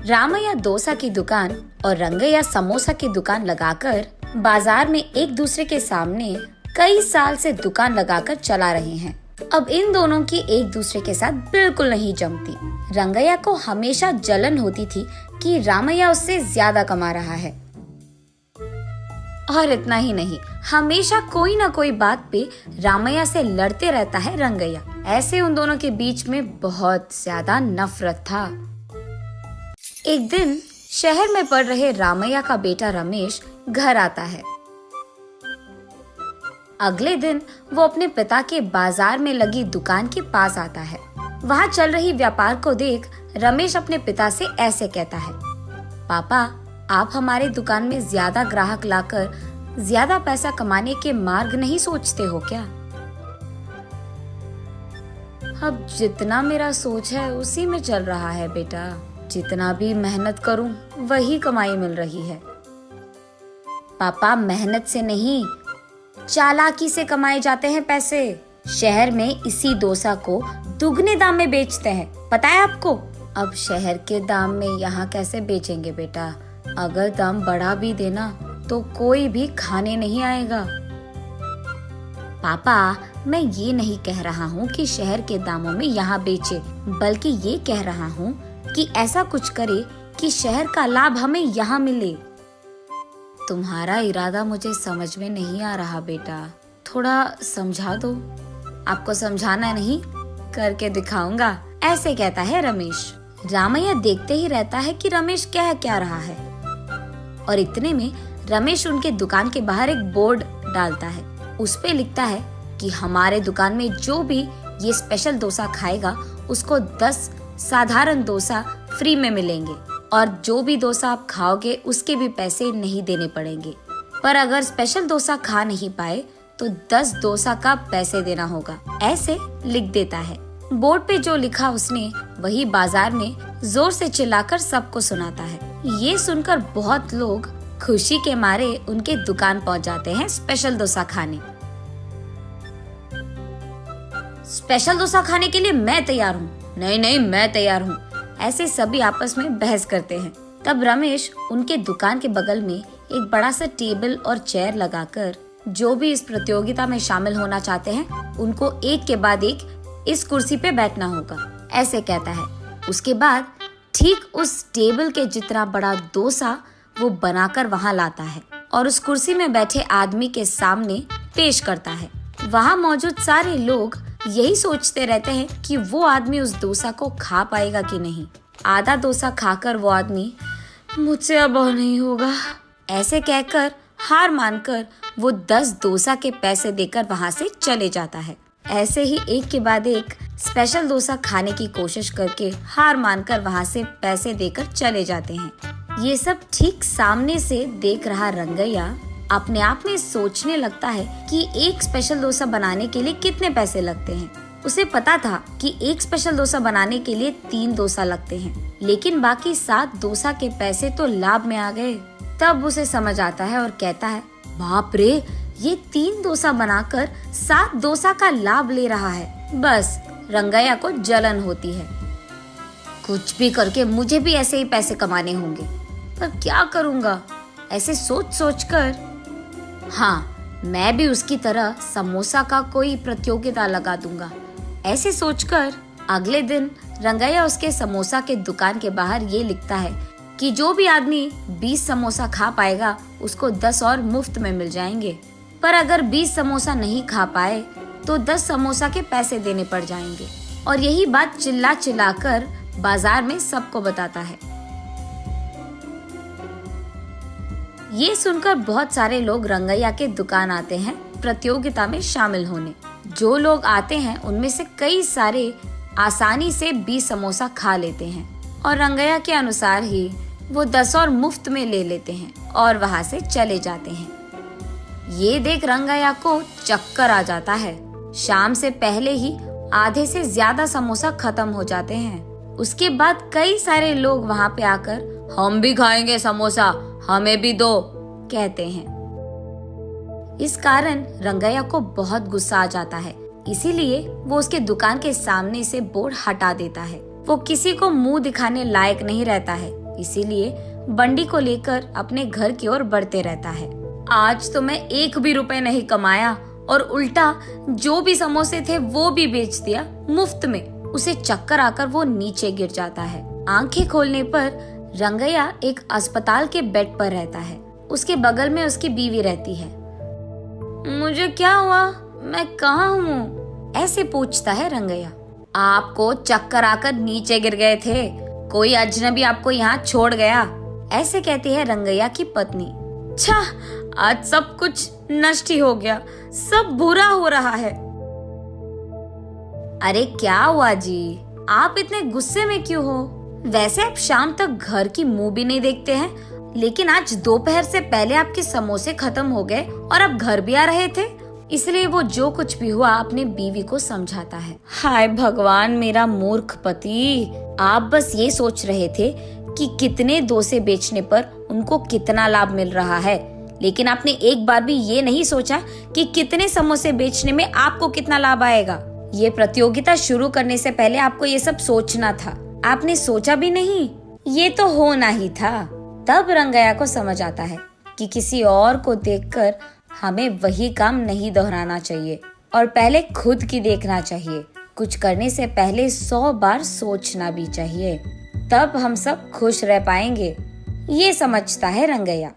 रामैया डोसा की दुकान और रंगैया समोसा की दुकान लगाकर बाजार में एक दूसरे के सामने कई साल से दुकान लगाकर चला रहे हैं। अब इन दोनों की एक दूसरे के साथ बिल्कुल नहीं जमती। रंगैया को हमेशा जलन होती थी कि रामैया उससे ज्यादा कमा रहा है। और इतना ही नहीं, हमेशा कोई ना कोई बात पे रामैया से लड़ते रहता है रंगैया। ऐसे उन दोनों के बीच में बहुत ज्यादा नफरत था। एक दिन शहर में पढ़ रहे रामैया का बेटा रमेश घर आता है। अगले दिन वो अपने पिता के बाजार में लगी दुकान के पास आता है। वहाँ चल रही व्यापार को देख रमेश अपने पिता से ऐसे कहता है, पापा, आप हमारे दुकान में ज्यादा ग्राहक लाकर ज्यादा पैसा कमाने के मार्ग नहीं सोचते हो क्या? अब जितना मेरा सोच है उसी में चल रहा है बेटा। जितना भी मेहनत करूं वही कमाई मिल रही है। पापा, मेहनत से नहीं, चालाकी से कमाए जाते हैं पैसे। शहर में इसी डोसा को दुगने दाम में बेचते हैं, पता है आपको? अब शहर के दाम में यहाँ कैसे बेचेंगे बेटा? अगर दाम बढ़ा भी देना तो कोई भी खाने नहीं आएगा। पापा, मैं ये नहीं कह रहा हूँ कि शहर के दामों में यहाँ बेचे, बल्कि ये कह रहा हूँ कि ऐसा कुछ करे कि शहर का लाभ हमें यहाँ मिले। तुम्हारा इरादा मुझे समझ में नहीं आ रहा बेटा, थोड़ा समझा दो। आपको समझाना नहीं, करके दिखाऊंगा, ऐसे कहता है रमेश। रामैया देखते ही रहता है कि रमेश कह क्या रहा है। और इतने में रमेश उनके दुकान के बाहर एक बोर्ड डालता है। उस पे लिखता है कि हमारे दुकान में जो भी ये स्पेशल डोसा खाएगा उसको 10 साधारण डोसा फ्री में मिलेंगे, और जो भी डोसा आप खाओगे उसके भी पैसे नहीं देने पड़ेंगे। पर अगर स्पेशल डोसा खा नहीं पाए तो 10 डोसा का पैसे देना होगा, ऐसे लिख देता है। बोर्ड पे जो लिखा उसने वही बाजार में जोर से चिल्लाकर सबको सुनाता है। ये सुनकर बहुत लोग खुशी के मारे उनके दुकान पहुंच जाते हैं स्पेशल डोसा खाने। स्पेशल डोसा खाने के लिए मैं तैयार हूँ। नहीं नहीं, मैं तैयार हूँ। ऐसे सभी आपस में बहस करते हैं। तब रमेश उनके दुकान के बगल में एक बड़ा सा टेबल और चेयर लगाकर जो भी इस प्रतियोगिता में शामिल होना चाहते हैं उनको एक के बाद एक इस कुर्सी पे बैठना होगा, ऐसे कहता है। उसके बाद ठीक उस टेबल के जितना बड़ा डोसा वो बनाकर वहाँ लाता है और उस कुर्सी में बैठे आदमी के सामने पेश करता है। वहाँ मौजूद सारे लोग यही सोचते रहते हैं कि वो आदमी उस डोसा को खा पाएगा कि नहीं। आधा डोसा खाकर वो आदमी, मुझसे अब और नहीं होगा, ऐसे कहकर हार मानकर वो 10 डोसा के पैसे देकर वहाँ से चले जाता है। ऐसे ही एक के बाद एक स्पेशल डोसा खाने की कोशिश करके हार मानकर वहाँ से पैसे देकर चले जाते हैं। ये सब ठीक सामने से देख रहा रंगैया अपने आप में सोचने लगता है कि एक स्पेशल डोसा बनाने के लिए कितने पैसे लगते हैं। उसे पता था कि एक स्पेशल डोसा बनाने के लिए 3 डोसा लगते हैं, लेकिन बाकी 7 डोसा के पैसे तो लाभ में आ गए। तब उसे समझ आता है और कहता है, बाप रे, ये 3 डोसा बनाकर 7 डोसा का लाभ ले रहा है। बस रंगैया को जलन होती है। कुछ भी करके मुझे भी ऐसे ही पैसे कमाने होंगे, पर क्या करूँगा? ऐसे सोच सोच कर, हाँ, मैं भी उसकी तरह समोसा का कोई प्रतियोगिता लगा दूंगा, ऐसे सोचकर अगले दिन रंगैया उसके समोसा के दुकान के बाहर ये लिखता है कि जो भी आदमी 20 समोसा खा पाएगा उसको 10 और मुफ्त में मिल जाएंगे। पर अगर 20 समोसा नहीं खा पाए तो 10 समोसा के पैसे देने पड़ जाएंगे। और यही बात चिल्ला चिल्ला कर बाजार में सबको बताता है। ये सुनकर बहुत सारे लोग रंगैया के दुकान आते हैं प्रतियोगिता में शामिल होने। जो लोग आते हैं उनमें से कई सारे आसानी से 20 समोसा खा लेते हैं और रंगैया के अनुसार ही वो 10 और मुफ्त में ले लेते हैं और वहाँ से चले जाते हैं। ये देख रंगैया को चक्कर आ जाता है। शाम से पहले ही आधे से ज्यादा समोसा खत्म हो जाते हैं। उसके बाद कई सारे लोग वहाँ पे आकर, हम भी खाएंगे समोसा, हमें भी दो, कहते हैं। इस कारण रंगैया को बहुत गुस्सा आ जाता है, इसीलिए वो उसके दुकान के सामने से बोर्ड हटा देता है। वो किसी को मुंह दिखाने लायक नहीं रहता है, इसीलिए बंडी को लेकर अपने घर की ओर बढ़ते रहता है। आज तो मैं 1 भी रुपए नहीं कमाया और उल्टा जो भी समोसे थे वो भी बेच दिया मुफ्त में। उसे चक्कर आकर वो नीचे गिर जाता है। आंखें खोलने पर रंगैया एक अस्पताल के बेड पर रहता है। उसके बगल में उसकी बीवी रहती है। मुझे क्या हुआ, मैं कहाँ हूँ? ऐसे पूछता है रंगैया। आपको चक्कर आकर नीचे गिर गए थे, कोई अजनबी आपको यहाँ छोड़ गया, ऐसे कहती है रंगैया की पत्नी। छा, आज सब कुछ नष्ट ही हो गया, सब बुरा हो रहा है। अरे क्या हुआ जी, आप इतने गुस्से में क्यों हो? वैसे आप शाम तक घर की मुंह भी नहीं देखते हैं, लेकिन आज दोपहर से पहले आपके समोसे खत्म हो गए और आप घर भी आ रहे थे। इसलिए वो जो कुछ भी हुआ अपने बीवी को समझाता है। हाय भगवान, मेरा मूर्ख पति, आप बस ये सोच रहे थे कि कितने डोसे बेचने पर उनको कितना लाभ मिल रहा है, लेकिन आपने एक बार भी ये नहीं सोचा कि कितने समोसे बेचने में आपको कितना लाभ आएगा। ये प्रतियोगिता शुरू करने से पहले आपको ये सब सोचना था, आपने सोचा भी नहीं, ये तो होना ही था। तब रंगैया को समझ आता है कि किसी और को देखकर हमें वही काम नहीं दोहराना चाहिए और पहले खुद की देखना चाहिए। कुछ करने से पहले 100 बार सोचना भी चाहिए, तब हम सब खुश रह पाएंगे। ये समझता है रंगैया।